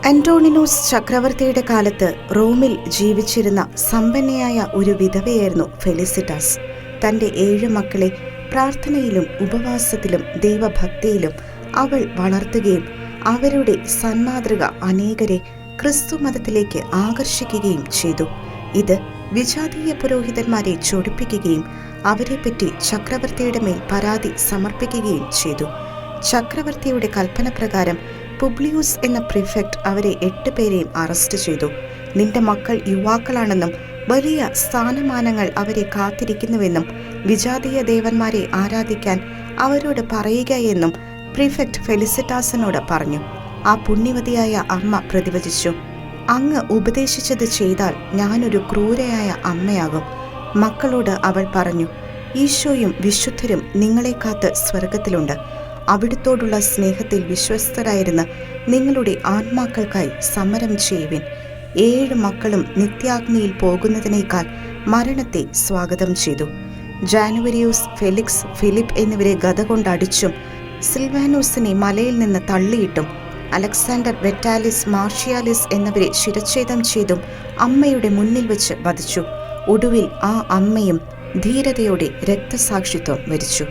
അന്റോണിനോസ് ചക്രവർത്തിയുടെ കാലത്ത് റോമിൽ ജീവിച്ചിരുന്ന സമ്പന്നയായ ഒരു വിധവയായിരുന്നു ഫെലിസിറ്റാസ്. തൻ്റെ 7 മക്കളെ പ്രാർത്ഥനയിലും ഉപവാസത്തിലും ദൈവഭക്തിയിലും അവൾ വളർത്തുകയും അവരുടെ സന്മാതൃക അനേകരെ ക്രിസ്തു മതത്തിലേക്ക് ആകർഷിക്കുകയും ചെയ്തു. ഇത് വിജാതീയ പുരോഹിതന്മാരെ ചൊടിപ്പിക്കുകയും അവരെപ്പറ്റി ചക്രവർത്തിയുടെ മേൽ പരാതി സമർപ്പിക്കുകയും ചെയ്തു. ചക്രവർത്തിയുടെ കൽപ്പന പ്രകാരം പുബ്ലിയൂസ് എന്ന പ്രിഫെക്ട് അവരെ 8 പേരെയും അറസ്റ്റ് ചെയ്തു. നിന്റെ മക്കൾ യുവാക്കളാണെന്നും വലിയ സ്ഥാനമാനങ്ങൾ അവരെ കാത്തിരിക്കുന്നുവെന്നും വിജാതീയ ദേവന്മാരെ ആരാധിക്കാൻ അവരോട് പറയുകയെന്നും പ്രിഫെക്ട് ഫെലിസിറ്റാസിനോട് പറഞ്ഞു. ആ പുണ്യവതിയായ അമ്മ പ്രതിവചിച്ചു, അങ്ങ് ഉപദേശിച്ചത് ചെയ്താൽ ഞാനൊരു ക്രൂരയായ അമ്മയാകും. മക്കളോട് അവൾ പറഞ്ഞു, ഈശോയും വിശുദ്ധരും നിങ്ങളെ കാത്ത് സ്വർഗത്തിലുണ്ട്. അവിടുത്തോടുള്ള സ്നേഹത്തിൽ വിശ്വസ്തരായിരുന്ന നിങ്ങളുടെ ആത്മാക്കൾക്കായി സമരം ചെയ്യുവിൻ. 7 മക്കളും നിത്യാഗ്നിയിൽ പോകുന്നതിനേക്കാൾ മരണത്തെ സ്വാഗതം ചെയ്തു. ജാനുവരിയൂസ്, ഫെലിക്സ്, ഫിലിപ്പ് എന്നിവരെ ഗദ കൊണ്ടടിച്ചും സിൽവാനോസിനെ മലയിൽ നിന്ന് തള്ളിയിട്ടും അലക്സാണ്ടർ, വെറ്റാലിസ്, മാർഷ്യാലിസ് എന്നിവരെ ശിരച്ഛേദം ചെയ്തും അമ്മയുടെ മുന്നിൽ വെച്ച് വധിച്ചു. ഒടുവിൽ ആ അമ്മയും ധീരതയോടെ രക്തസാക്ഷിത്വം വരിച്ചു.